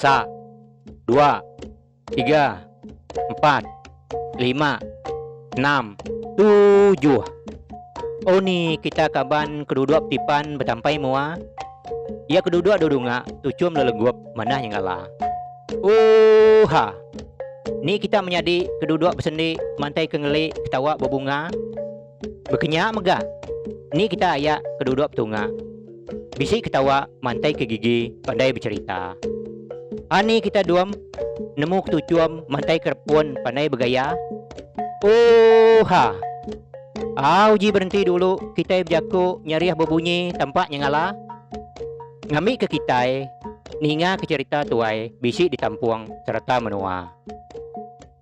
Sa, dua, tiga, empat, lima, enam, tujuh. Oh ni kita kaban keduduk tipan bertampai mua. Ia keduduk dudunga, tucum lelegup mana yang ngalah. Ha. Ni kita menjadi keduduk bersendi mantai kengelik ketawa berbunga. Berkenyak megah. Ni kita ayak keduduk tunga. Bisik ketawa mantai ke gigi pandai bercerita. Ani kita duam nemu ketucuam mantai kerpun pandai bergaya. Ha. Uji berhenti dulu, kita berjaku nyariah berbunyi tampaknya ngalah. Ngambil ke kita, ninga ke cerita tuai, bisik ditampuang serta menua.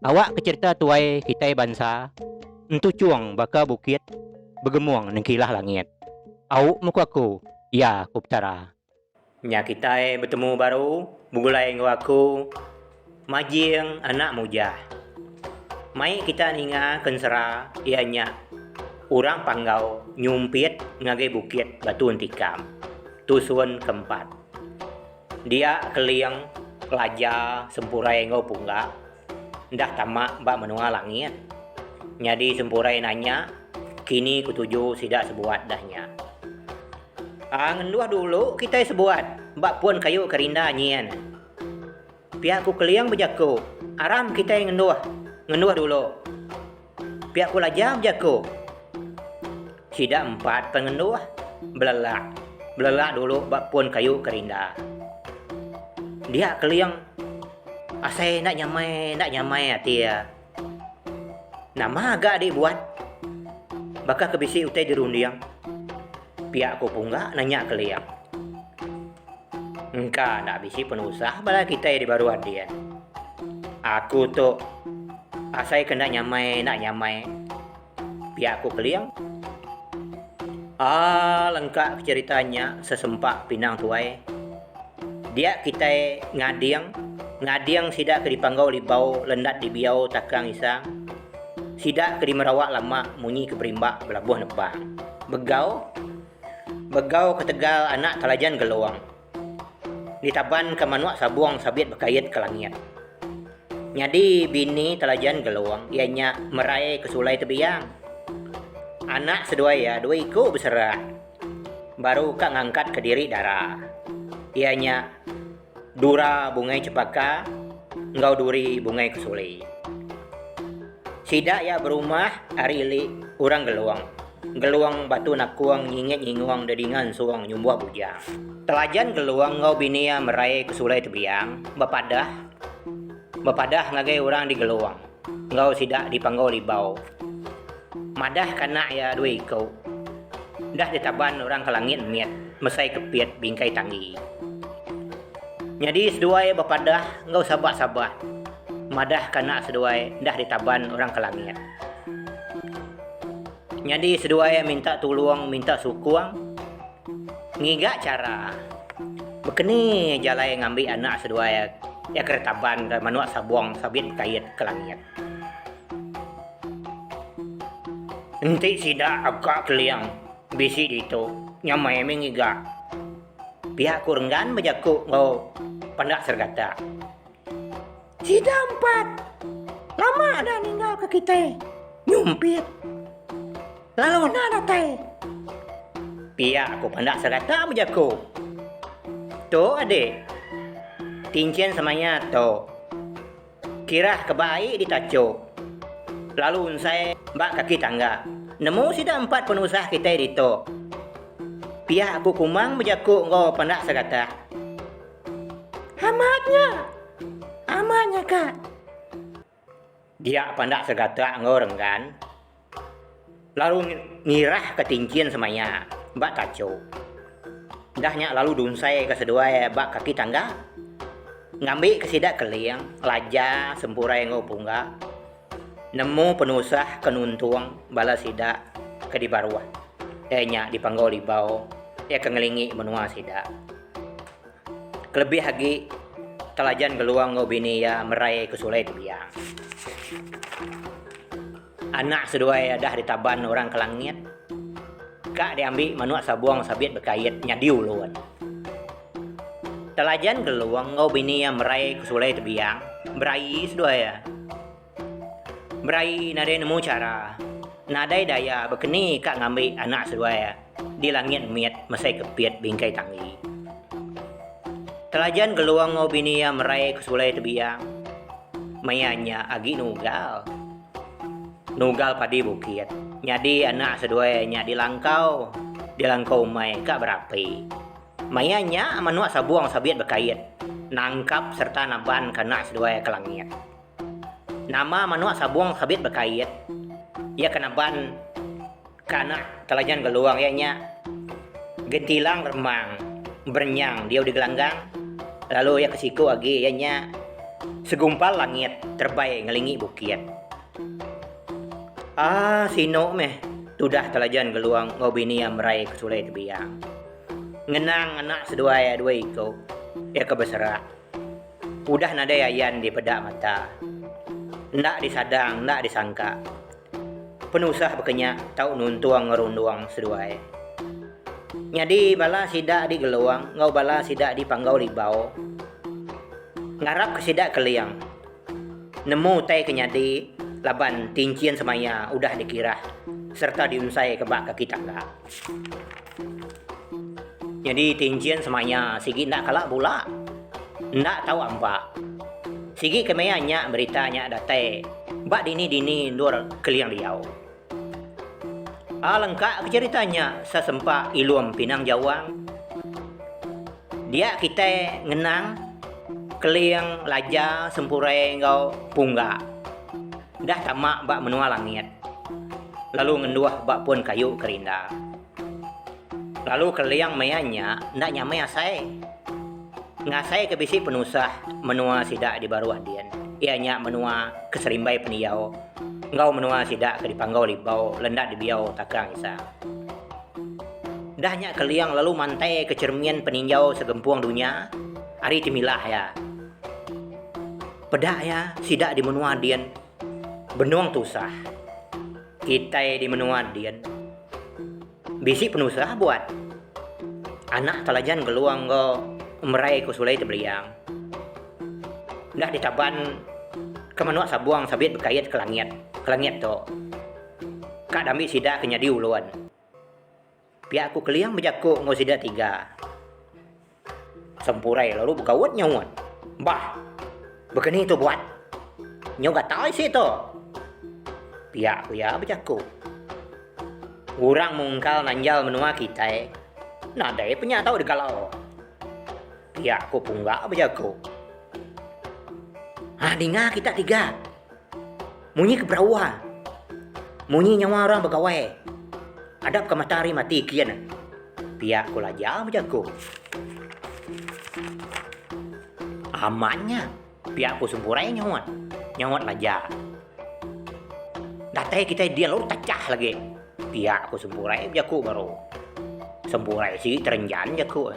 Awak ke cerita tuai kita bangsa, entu cuang baka bukit, begemuang nengkilah langit. Au mukaku, ya kuptara. Nya kita bertemu baru, bugulai ngawaku, majing anak mujah. Mai kita ninga kensera, ianya orang panggau nyumpit ngagai bukit batu tikam. Tusun keempat. Dia keliang laja sempurai ngau punggak. Dah tamak bak menua langit. Nyadi sempurai nanya, kini kutuju sidak sebuat dahnya. Ngenduah dulu kita sebuat, bak pun kayu kerinda nyian. Pihak ku keliang berjaku, aram kita ngenduah dulu. Pihak ku laja berjaku. Sidak empat pengenduah, belelak dulu bak pun kayu kerinda. Dia keliang, asai nak nyamai hati ya. Nama agak dibuat. Baka kebisi utai dirundiang. Pihak ku punggak nanya keliang. Engka nak bisi penusah bala kita di baru adian. Aku tu asai kena nak nyamai. Pihak ku keliang. Lengkap ceritanya sesempak pinang tuai. Dia kita ngadiang sidak ke dipanggau libau lendat di biau takang isang. Sidak ke dimerawak lama munyi ke berimbak belabuh nebang. Begau ke tegal anak talajan geluang. Ditaban ke manuak sabuang sabit berkait ke langit. Nyadi bini talajan geluang ianya merai ke sulai tebiang. Anak sedua ya, dua iku berserat. Baru kak ngangkat ke diri darah. Ianya dura bungai cepaka, engkau duri bungai kesuli. Sidak ya berumah hari ili orang geluang. Geluang batu nakuang nyingit nyinguang dedingan suang nyumbuh bujang. Telajan geluang ngau bini ya merai kesulai tebiang. Bapadah ngagai orang di geluang. Ngau sidak dipanggau libau. Madah kanak ya dua ikau. Dah ditaban orang ke langit miat, mesai kepiat bingkai tanggi. Nyadi seduai bapadah ngau sabar. Madah kanak seduai dah ditaban orang ke langit. Nyadi seduai minta tuluang, minta sukuang. Ngigak cara. Bekeni jalai ngambil anak seduai ya keretaban ke manuak sabuang sabit kait ke langit. Nanti sidak agak keliang bisi itu nyamai mengiga. Pihak kurenggan berjaku ngau pandak sergata. Sidak empat. Lama ada ninggal ke kita. Nyumpit. Lalu nada tay. Pihak aku pandak sergata berjaku. Tu adik. Tincian samanya tu. Kira kebaik ditacuk. Lalu saya bak kaki tangga. Nemu sidak empat penusah kita itu. Pihak aku kumang berjaku ngau pandak segata. Amatnya kak. Dia pandak segata ngau renggan. Lalu ngirah ke tincian semanya. Bak tacu. Dahnya lalu dunsai ke sedua bak kaki tangga. Ngambil ke sidak keliang. Laja sempurai ngau punggak. Nemu penusah kenuntuang bala sidak ke di baruah. Nya dipanggau libau. Ya kengelingi menua sidak. Kelebih lagi telajan geluang ngau bini ya merai kesulai biang. Anak sedua ya dah ditaban orang ke langit. Kak diambil manuak sabuang sabit berkait nyadiu luan. Telajan geluang ngau bini yang merai kesulai tebiang. Berai sedua ya. Berai nade nemu cara. Nadai daya bekeni kak ngambil anak sedua ya. Di langit miet masai kepiat bingkai tangi. Telajan geluang ngau bini yang merai kesulai tebiang. Mayanya agi nugal. Nugal padi bukit. Nyadi anak sedua nya di langkau mai kak berapi. Mayanya manua sabuang sabiat berkait. Nangkap serta naban kena sedua ke langit. Nama manua sabuang sabiat berkait. Ia kenaban kana telajan geluang ya nya. Gentilang remang bernyang dia di gelanggang. Lalu ya kesiku agi ya nya. Segumpal langit terbaik ngelingi bukit. Sino meh. Tudah telajan geluang ngobini yang meraih kesulai tebiang. Ngenang anak sedua ya dua iko. Ya kebesaran. Udah nada yayan di pedak mata. Ndak disadang, ndak disangka. Penusah bekenya tau nuntuang ngerunduang sedua ya. Nyadi bala sidak di geluang, ngau bala sidak di panggau libau. Ngarap ke sidak keliang. Nemu teh kenyadi, laban tincian semaya udah dikira. Serta diunsai kebak ke kita enggak. Jadi tincian semanya sigi ndak kalak pula. Ndak tahu apa. Sigi kemayanya beritanya datai. Bak dini dur keliang liau. Lengkap ceritanya sesempak ilum pinang jawang. Dia kita ngenang keliang laja sempurai ngau pungga. Dah tamak bak menua langit. Lalu ngenduah bak pun kayu kerinda. Lalu keliang mayanya ndak nyamai asai. Ngasai kebisi penusah menua sidak di baru adian. Ianya menua keserimbai peniau. Ngau menua sidak ke dipanggau libau lendak di biau takang isa. Dahnya keliang lalu mantai ke cermian peninjau segempuang dunia. Ari timilah ya. Pedak ya sidak di menua adian. Benuang tusah. Kita di menua adian. Bisi penusah buat anak telajan geluang go merai kusulai terbeliang. Dah ditaban kemanua sabuang sabit berkait ke langit to. Kak dami sida kenyadi uluan. Pihak aku keliang bejaku ngau sida 3. Sempurai lalu bekawat nyawat. Bah, begini tu buat. Nyaw gak tahu sih to. Pihak aku ya bejaku. Urang mungkal nanjal menua kita. Nadai punya tahu dikalau. Ya aku punggak bejago. Dinga kita 3. Munyi keberawah. Munyi nyawa orang begawai. Adap ke matahari mati kian. Pihak aku laja bejago. Amannya. Pihak aku sempurai nyawat laja. Datai kita dia lalu tacah lagi. Pihak aku sempurai bejago baru. Sempurai sih terenjan jago.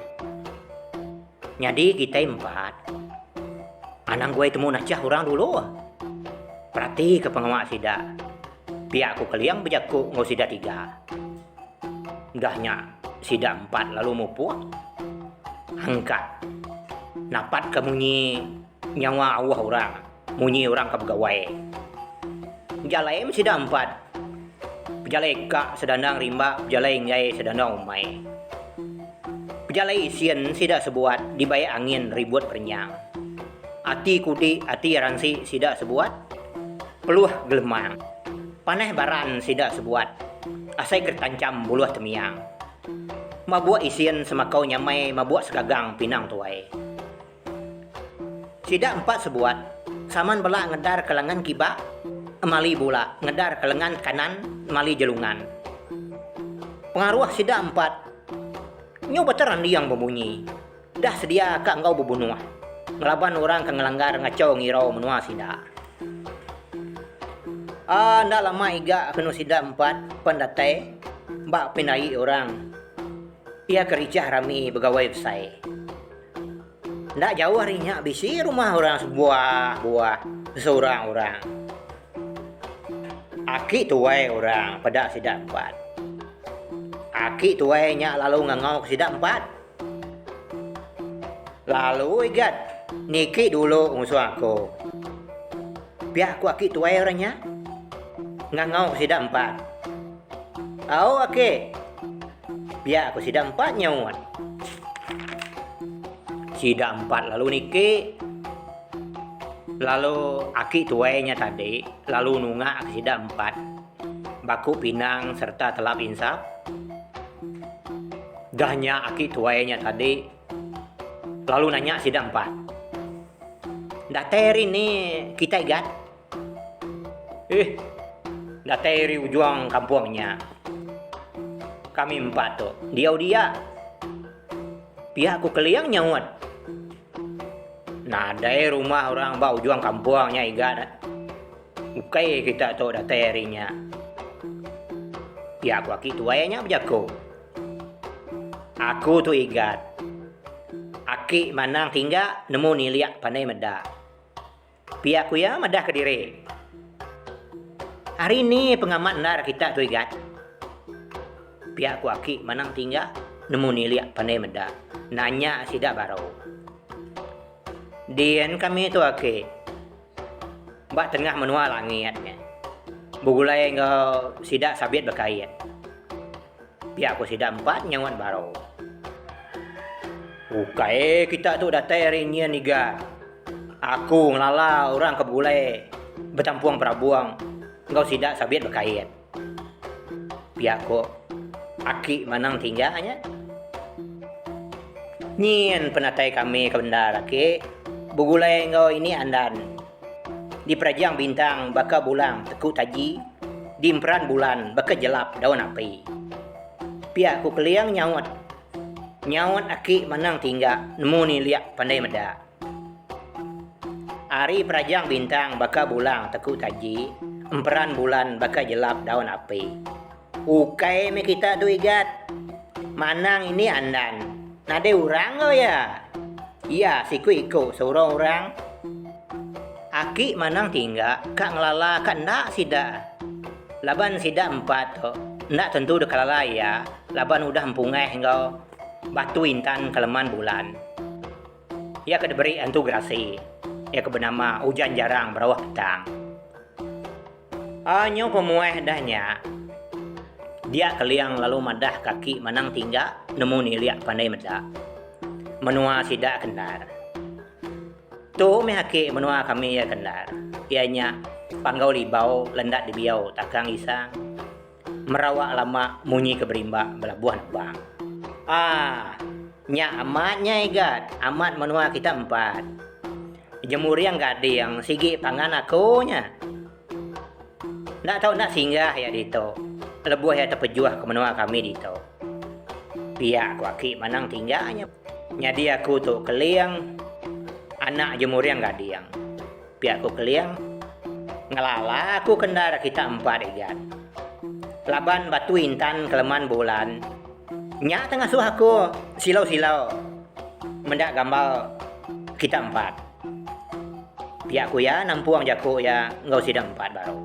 Nyadi kita 4. Anang gue temu nacah orang dulu. Perhati ke pengawak sida. Pihak aku keliang bejaku ngau sida 3. Dahnya sida 4 lalu mupu. Angkat. Napat ke munyi nyawa awah orang. Munyi orang ke begawai. Jalaim sida 4. Pejalai kak sedandang rimba. Pejalai ngai sedandang umai. Pejalai isian sida sebuat dibayar angin ribut pernyang. Ati kudi, ati ransi sida sebuat. Peluh gelemang. Paneh baran sida sebuat. Asai kertancam buluh temiang. Mabuak isian semakau nyamai mabuak sekagang pinang tuai. Sida 4 sebuat. Saman bela ngedar ke lengan kibak. Emali bula ngedar ke lengan kanan. Emali jelungan. Pengaruh sida 4. Nyo beteran diang berbunyi. Dah sedia kak engkau berbunuh. Ngelaban orang ke ngelanggar ngacau ngirau menua sida. Ndak lama iga kenu sida 4 pendatai. Mbak pinai orang. Ia kericah rami begawai besai. Ndak jauh harinya bisi rumah orang sebuah seorang orang. Aki tuai orang pada sida 4. Aki tuainya lalu ngangau ke sida 4. Lalu igat, niki dulu musuh aku. Biar aku aki tuai orangnya. Ngangau sida 4. Oke. Biar aku sida 4 nyawat. Sida 4 lalu niki. Lalu aki tuainya tadi, lalu nunga sida 4. Baku pinang serta telap insap. Dahnya aki tuainya tadi, lalu nanya sida 4. Ndak teri nih kita igat. Ndak teri ujung kampungnya. Kami 4 tuh, dia. Pihak aku keliang nyawat. Nah, dari rumah orang bau juang kampungnya igat. Ukai kita tuh dah terinya. Ya aku aki tuainya berjago. Aku tuh igat. Aki manang tinggal nemu niliak pandai medah. Pihak aku ya medah ke diri. Hari ini pengamat nar kita tuh igat. Pihak aku aki manang tinggal nemu niliak pandai medah. Nanya sida baru. Dian kami tu aki. Mbak tengah menua langitnya. Bugulai engkau sidak sabit berkait. Pihak aku sidak 4 nyawat baru. Ukai kita tu dah terinya niga. Aku ngelala orang ke bugulai bertampuang perabuang. Engkau sidak sabit berkait. Pihak aku aki manang tinggalnya. Nyin penatai kami ke bendar aki. Bugulai engkau ini andan. Di perajang bintang baka bulang teku taji. Di emperan bulan baka jelap daun api. Pihak aku keliang nyawat. Nyawat aki manang tinggal nemu ni liak pandai medah. Hari perajang bintang baka bulang teku taji. Emperan bulan baka jelap daun api. Ukai me kita tu igat. Manang ini andan. Nade orang lo ya. Iya, siku ikut seorang orang. Aki manang tinggal, kak ngelala, kak ndak sida. Laban sida 4 tu, ndak tentu dek kelala ya. Laban udah empungai engkau batu intan keleman bulan. Ya kedeberi antu grasi. Ya kebenama hujan jarang berawah petang. Anyo pemueh dahnya. Dia keliang lalu madah kaki manang tinggal, nemu niliak pandai medah. Menua sida kendar. Tu mehaki menua kami ya kendar. Ianya panggau libau lendak di biau takang isang. Merawak lama munyi ke berimba belabuhan bang. Nya amatnya igat. Amat menua kita 4. Jemur yang gade yang sigi pangan akunya. Ndak tahu nak singgah ya dito. Lebuh ya terpejuah ke menua kami dito. Pihak waki manang tinggalnya. Nyadi aku tu keliang anak jemur yang gadiang. Pihak aku keliang ngelala aku kendara kita 4 igat. Laban batu intan keleman bulan. Nyak tengah suh aku silau-silau. Mendak gambar kita 4. Pihak aku ya nampuang jaku ya ngau sidang 4 baru.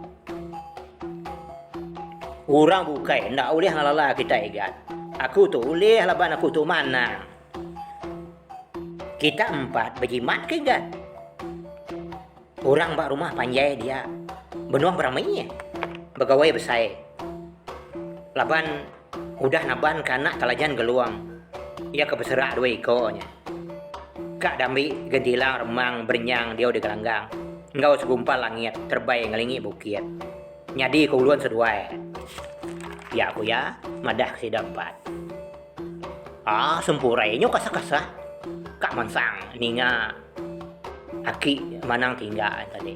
Orang bukai ndak boleh ngelala kita igat. Aku tu boleh laban aku tu mana. Kita 4 berjimat ke igat. Orang bak rumah panjai dia. Benuang beramainya. Begawai besai. Laban udah naban kanak talajan geluang. Ia kebeserak 2 ekornya. Kak dambi gentilang remang berenyang dia di gelanggang. Engkau segumpal langit terbaik ngelingi bukit. Nyadi keuluan seduai. Ya aku ya madah sida 4. Sempurainya kasah-kasah. Kak mansang ninga aki manang tinggal tadi.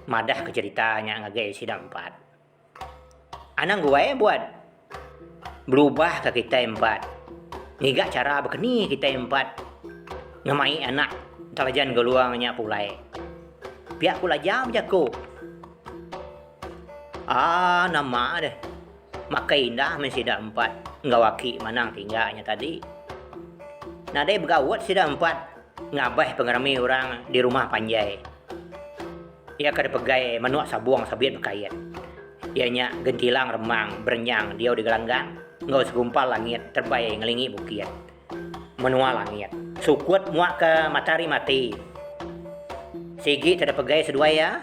Madah ke ceritanya ngagai sida 4. Anang gue buat berubah ke kita 4. Niga cara begini kita 4. Ngemai anak talajan geluangnya pulai. Pihak pula jam jago. Nama deh. Maka indah sida 4. Ngawaki manang tinggalnya tadi. Nadai begawat sida 4. Ngabah pengerami orang di rumah panjai. Ia kada pegai menuak sabuang sabit berkait. Ianya gentilang remang berenyang dia di gelanggang. Ngau segumpal langit terbaik ngelingi bukit. Menua langit sukut muak ke matahari mati. Sigi tidak pegai sedua ya.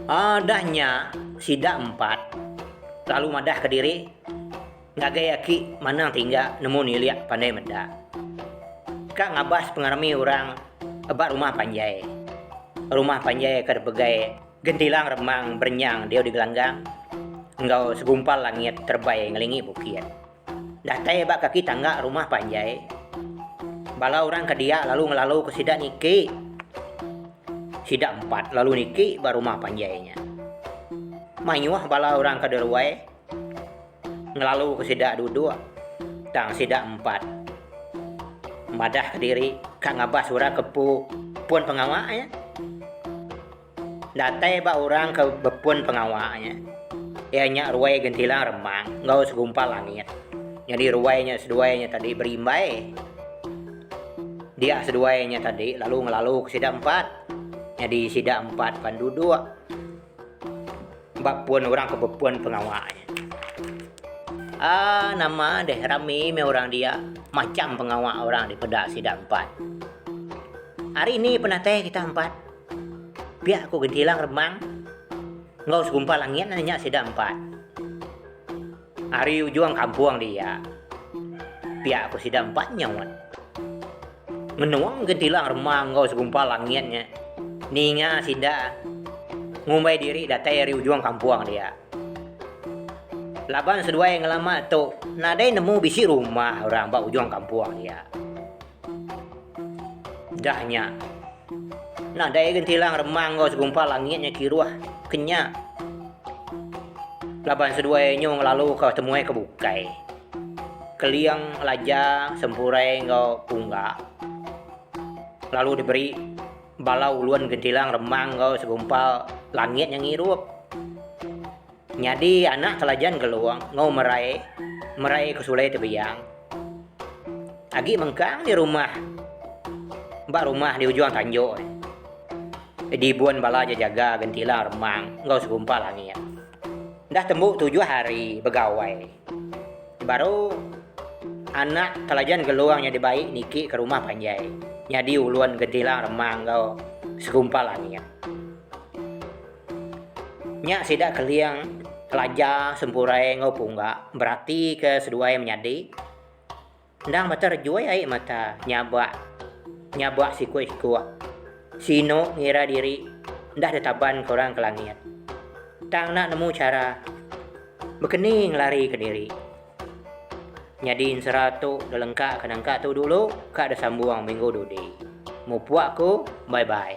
Adahnya sida 4. Lalu madah ke diri. Ngagai aki manang tinggal nemu niliak pandai meda. Kak ngabas pengarami orang ebat rumah panjai. Rumah panjai ke pegai gentilang remang bernyang dia di gelanggang. Engkau segumpal langit terbaik ngelingi bukit. Dah tay bak kaki tangga rumah panjai. Bala orang ke dia lalu ngelalu ke sidak niki. Sidak 4 lalu niki baru rumah panjainya. Mayuah bala orang ke deruai. Ngelalu ke sidak duduk. Tang sidak 4. Madah ke diri kak ngabas orang kepu pun pengawaknya. Datai bak orang ke bepun pengawaknya. Ianya ruai gentilang remang, ngau segumpal langit. Jadi ruainya seduanya tadi berimbai. Dia seduanya tadi lalu ngelalu ke sidak 4. Jadi sidak 4 pandu 2. Bak pun orang ke bepun pengawaknya. Nama deh rame me orang dia macam pengawak orang di pedak sidak 4. Hari ini pernah teh kita 4. Biar aku gentilang remang. Ngau segumpal langit nanya sidak 4. Hari ujung kampung dia. Biar aku sidak 4 nyawat. Menuang gentilang remang ngau segumpal langitnya. Ninga sidak. Ngumbai diri datai hari ujung kampung dia. Laban sedua yang lama tu nadai nemu bisi rumah orang bak ujung kampung dia. Dahnya nadai gentilang remang ngau segumpal langitnya kiruah kenyak. Laban seduanya ngelalu kau temui ke bukai. Keliang lajang sempurai ngau punggak. Lalu diberi balau uluan gentilang remang ngau segumpal langit yang ngirup. Nyadi anak telajan geluang ngau merai ke sulai tebiyang. Agi mengkang di rumah. Mbak rumah di ujung tanjok. Di buan bala jaga gentilang remang ngau segumpal langit. Dah tembuk 7 hari begawai. Baru anak telajan geluangnya dibaik niki ke rumah panjai. Nyadi uluan gentilang remang ngau segumpal langit. Nyak sidak keliang telaja sempurai ngau punggak berarti ke sedua yang menyadi. Ndang mata rejuai ai mata nyabak sikut-sikut. Sino ngira diri ndah detaban korang ke langit. Tang nak nemu cara berkening lari ke diri. Nyadiin seratu delengkak ke nangka tu dulu kak ada sambuang minggu dudi. Mau puak ku bye bye.